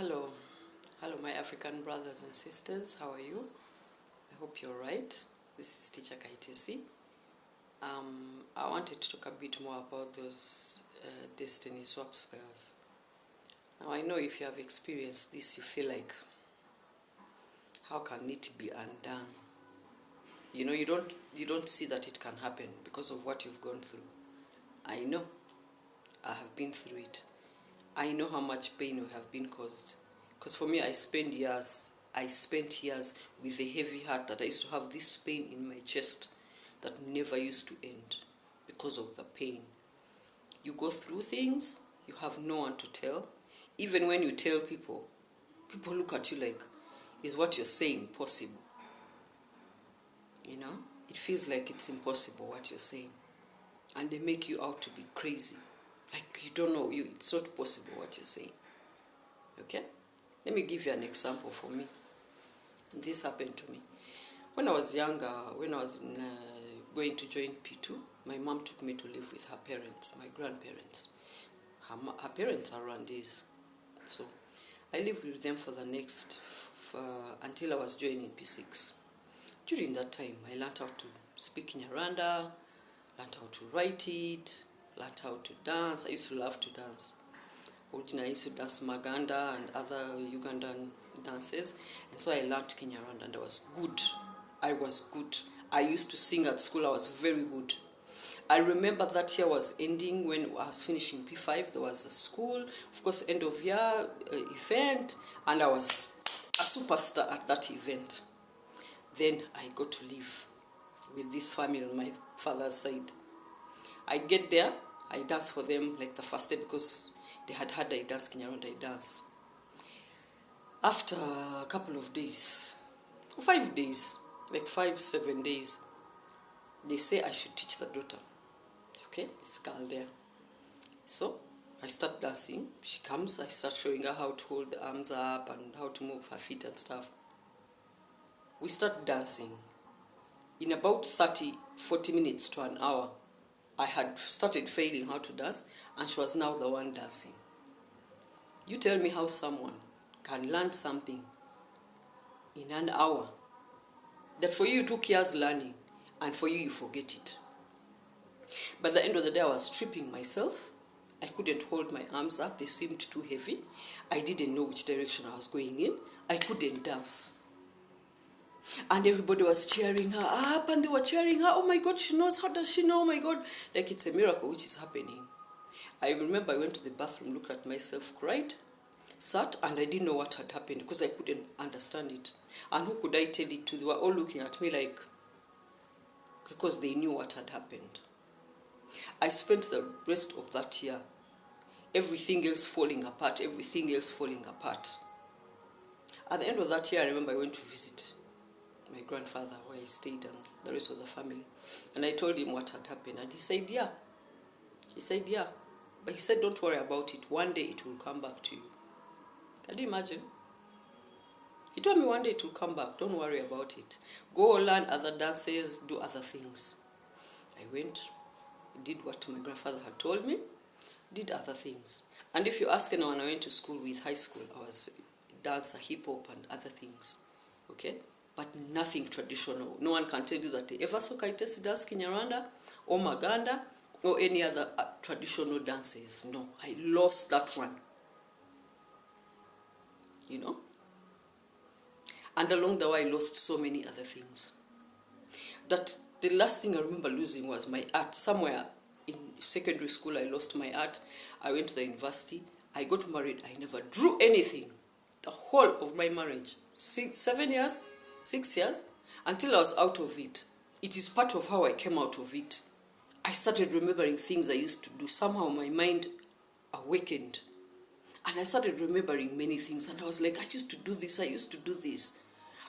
Hello, hello, my African brothers and sisters. How are you? I hope you're right. This is Teacher Kaitesi. I wanted to talk a bit more about those destiny swap spells. Now, I know if you have experienced this, you feel like, how can it be undone? You don't see that it can happen because of what you've gone through. I know. I have been through it. I know how much pain we have been caused. Because for me, I spent years with a heavy heart that I used to have this pain in my chest that never used to end because of the pain. You go through things, you have no one to tell. Even when you tell people, people look at you like, is what you're saying possible? It feels like it's impossible what you're saying. And they make you out to be crazy. Like you don't know, it's not possible what you're saying. Okay? Let me give you an example for me. This happened to me. When I was younger, when I was going to join P2, my mom took me to live with her parents, my grandparents. Her parents are Rwandese. So I lived with them for the next, until I was joining P6. During that time, I learned how to speak Nyarwanda, learned how to write it, learned how to dance. I used to love to dance. Originally, I used to dance Maganda and other Ugandan dances. And so I learned Kinyarwanda and I was good. I used to sing at school. I was very good. I remember that year was ending when I was finishing P5. There was a school, of course, end of year event. And I was a superstar at that event. Then I got to live with this family on my father's side. I get there, I dance for them like the first day because they had heard I dance Kinyarwanda, I dance. After a couple of days, 5 days, like 5-7 days, they say I should teach the daughter. Okay, this girl there. So I start dancing. She comes, I start showing her how to hold the arms up and how to move her feet and stuff. We start dancing. In about 30-40 minutes to an hour, I had started failing how to dance, and she was now the one dancing. You tell me how someone can learn something in an hour that for you took years learning, and for you forget it. By the end of the day, I was stripping myself. I couldn't hold my arms up. They seemed too heavy. I didn't know which direction I was going in. I couldn't dance. And everybody was cheering her up, and they were cheering her. Oh my God, she knows. How does she know? Oh my God. Like it's a miracle which is happening. I remember I went to the bathroom, looked at myself, cried, sat, and I didn't know what had happened because I couldn't understand it. And who could I tell it to? They were all looking at me like, because they knew what had happened. I spent the rest of that year, everything else falling apart. At the end of that year, I remember I went to visit my grandfather where I stayed and the rest of the family. And I told him what had happened. And he said, yeah. But he said, don't worry about it. One day it will come back to you. Can you imagine? He told me one day it will come back. Don't worry about it. Go learn other dances, do other things. I went, did what my grandfather had told me, did other things. And if you ask anyone, I went to school with high school. I was a dancer, hip-hop and other things. Okay? But nothing traditional. No one can tell you that they ever saw Kaitesi dance Kinyarwanda or Maganda or any other traditional dances. No, I lost that one. And along the way, I lost so many other things. That the last thing I remember losing was my art. Somewhere in secondary school, I lost my art. I went to the university. I got married. I never drew anything. The whole of my marriage. 6 years, until I was out of it. It is part of how I came out of it. I started remembering things I used to do. Somehow my mind awakened. And I started remembering many things. And I was like, I used to do this.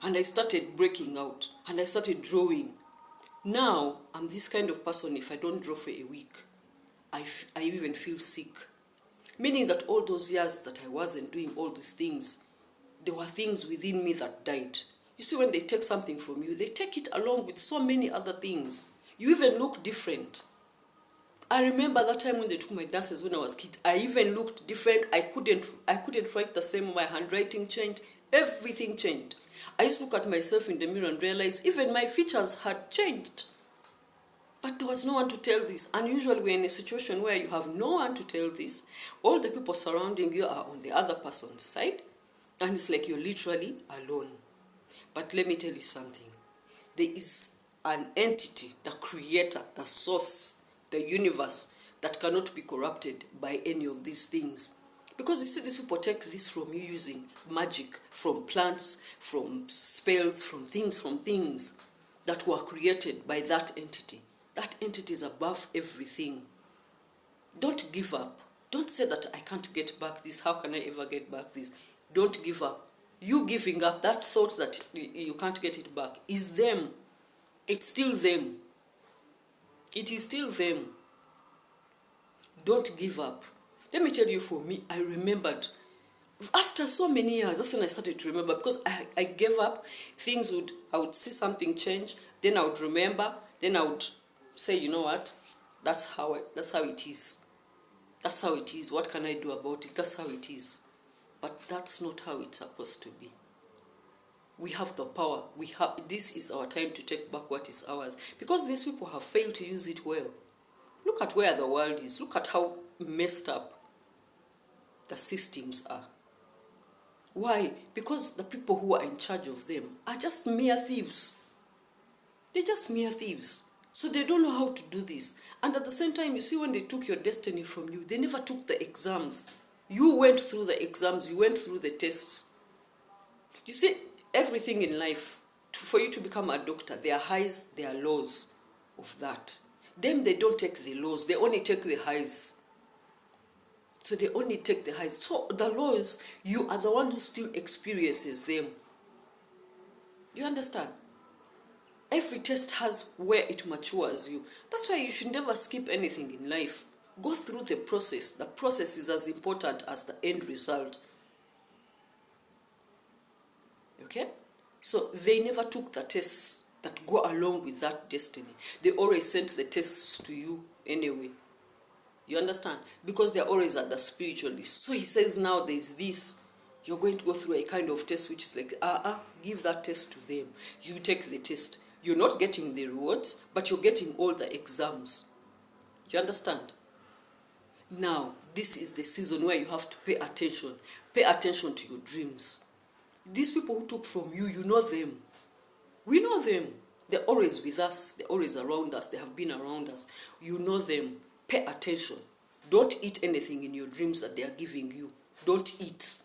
And I started breaking out. And I started drawing. Now, I'm this kind of person, if I don't draw for a week, I even feel sick. Meaning that all those years that I wasn't doing all these things, there were things within me that died. You see, when they take something from you, they take it along with so many other things. You even look different. I remember that time when they took my dances when I was a kid. I even looked different. I couldn't write the same. My handwriting changed. Everything changed. I used to look at myself in the mirror and realize even my features had changed. But there was no one to tell this. And usually we're in a situation where you have no one to tell this. All the people surrounding you are on the other person's side. And it's like you're literally alone. But let me tell you something. There is an entity, the creator, the source, the universe, that cannot be corrupted by any of these things. Because you see, these people take this from you using magic, from plants, from spells, from things that were created by that entity. That entity is above everything. Don't give up. Don't say that I can't get back this. How can I ever get back this? Don't give up. You giving up, that thought that you can't get it back, is them. It's still them. It is still them. Don't give up. Let me tell you, for me, I remembered. After so many years, that's when I started to remember, because I gave up. I would see something change, then I would remember, then I would say, you know what, that's how it is. That's how it is. What can I do about it? That's how it is. But that's not how it's supposed to be. We have the power. This is our time to take back what is ours. Because these people have failed to use it well. Look at where the world is. Look at how messed up the systems are. Why? Because the people who are in charge of them are just mere thieves. They're just mere thieves. So they don't know how to do this. And at the same time, you see, when they took your destiny from you, they never took the exams. You went through the exams. You went through the tests. You see, everything in life, for you to become a doctor, there are highs, there are lows of that. Them, they don't take the lows. They only take the highs. So they only take the highs. So the lows, you are the one who still experiences them. You understand? Every test has where it matures you. That's why you should never skip anything in life. Go through the process. The process is as important as the end result. Okay? So they never took the tests that go along with that destiny. They always sent the tests to you anyway. You understand? Because they're always at the spiritualist. So he says now there's this. You're going to go through a kind of test which is like, give that test to them. You take the test. You're not getting the rewards, but you're getting all the exams. You understand? Now, this is the season where you have to pay attention. Pay attention to your dreams. These people who took from you, you know them. We know them. They're always with us. They're always around us. They have been around us. You know them. Pay attention. Don't eat anything in your dreams that they are giving you. Don't eat.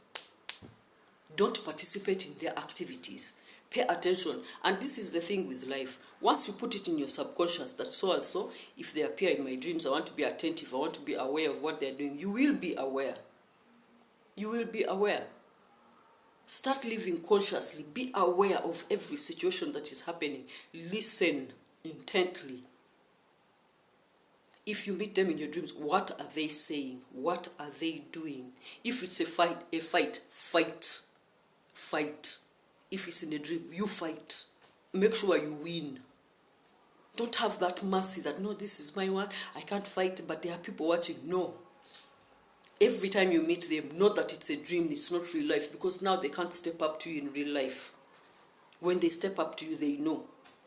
Don't participate in their activities. Pay attention. And this is the thing with life. Once you put it in your subconscious that so and so, if they appear in my dreams, I want to be attentive. I want to be aware of what they're doing. You will be aware. You will be aware. Start living consciously. Be aware of every situation that is happening. Listen intently. If you meet them in your dreams, what are they saying? What are they doing? If it's a fight, fight. If it's in a dream, you fight. Make sure you win. Don't have that mercy that, no, this is my one, I can't fight, but there are people watching. No. Every time you meet them, know that it's a dream, it's not real life, because now they can't step up to you in real life. When they step up to you, they know.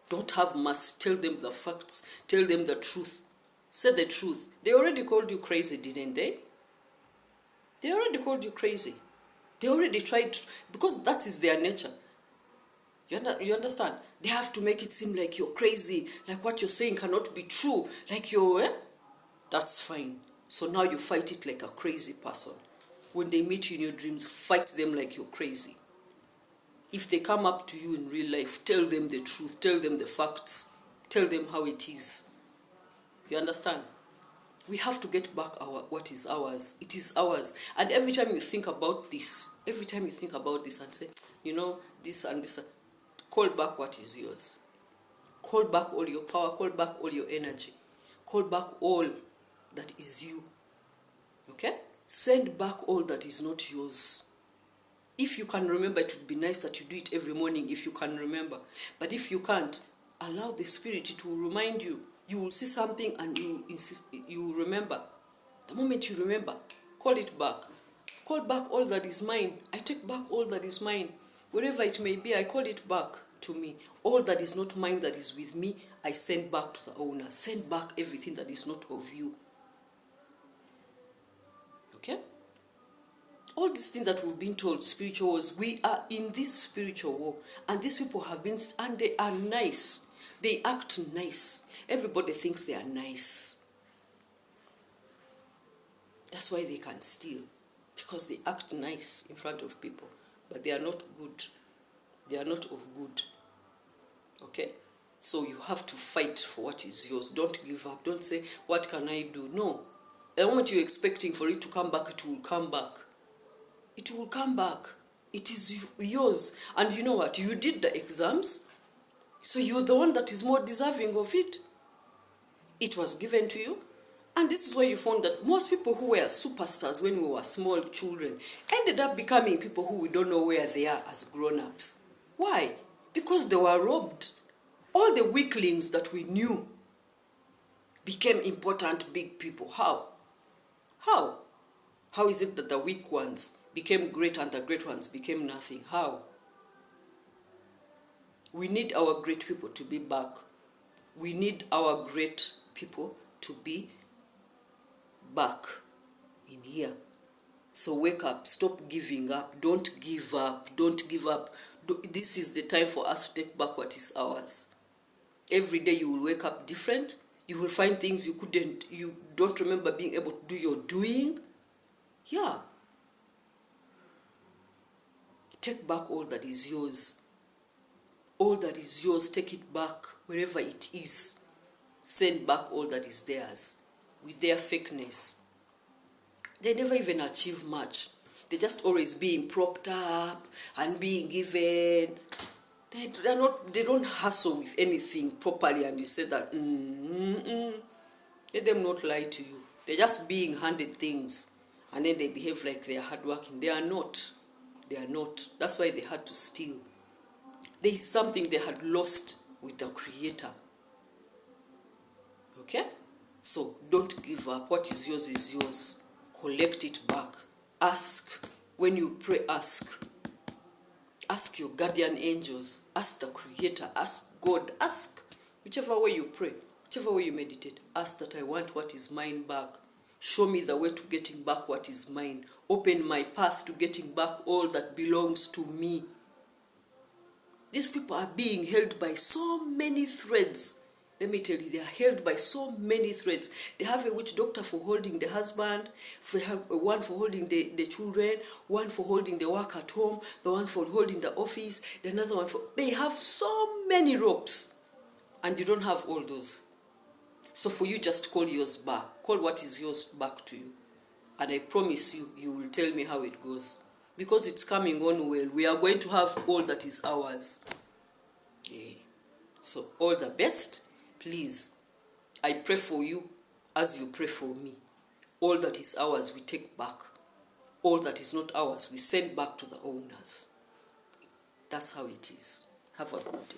Don't have mercy. Tell them the facts. Tell them the truth. Say the truth. They already called you crazy, didn't they? They already called you crazy. They already tried to, because that is their nature. You understand? They have to make it seem like you're crazy, like what you're saying cannot be true, like you're, That's fine. So now you fight it like a crazy person. When they meet you in your dreams, fight them like you're crazy. If they come up to you in real life, tell them the truth, tell them the facts, tell them how it is. You understand? We have to get back what is ours. It is ours. And every time you think about this and say, this and this, call back what is yours. Call back all your power, call back all your energy. Call back all that is you. Okay? Send back all that is not yours. If you can remember, it would be nice that you do it every morning if you can remember. But if you can't, allow the Spirit to remind you. You will see something and you insist, you will remember. The moment you remember, call it back. Call back all that is mine. I take back all that is mine. Wherever it may be, I call it back to me. All that is not mine, that is with me, I send back to the owner. Send back everything that is not of you. Okay? All these things that we've been told, spiritual wars, we are in this spiritual war. And these people have been, and they are nice. They act nice. Everybody thinks they are nice. That's why they can steal. Because they act nice in front of people. But they are not good. They are not of good. Okay? So you have to fight for what is yours. Don't give up. Don't say, what can I do? No. The moment you're expecting for it to come back, it will come back. It will come back. It is yours. And you know what? You did the exams. So you're the one that is more deserving of it. It was given to you. And this is why you found that most people who were superstars when we were small children ended up becoming people who we don't know where they are as grown-ups. Why? Because they were robbed. All the weaklings that we knew became important big people. How? How? How is it that the weak ones became great and the great ones became nothing? How? We need our great people to be back. We need our great people to be back in here. So wake up. Stop giving up. Don't give up. Don't give up. This is the time for us to take back what is ours. Every day you will wake up different. You will find things you don't remember being able to do, you're doing. Yeah. Take back all that is yours. All that is yours, take it back wherever it is. Send back all that is theirs. With their fakeness, they never even achieve much. They just always being propped up and being given. They don't hustle with anything properly, and you say that, let them not lie to you. They're just being handed things, and then they behave like they are hardworking. They are not. They are not. That's why they had to steal. There is something they had lost with the Creator. Okay? So don't give up. What is yours. Collect it back. Ask. When you pray, ask. Ask your guardian angels. Ask the Creator. Ask God. Ask. Whichever way you pray, whichever way you meditate, ask that I want what is mine back. Show me the way to getting back what is mine. Open my path to getting back all that belongs to me. These people are being held by so many threads. Let me tell you, they are held by so many threads. They have a witch doctor for holding the husband, one for holding the children, one for holding the work at home, the one for holding the office, another one for... They have so many ropes, and you don't have all those. So for you, just call yours back. Call what is yours back to you. And I promise you, you will tell me how it goes. Because it's coming on well. We are going to have all that is ours. Yeah. So all the best. Please, I pray for you as you pray for me. All that is ours, we take back. All that is not ours, we send back to the owners. That's how it is. Have a good day.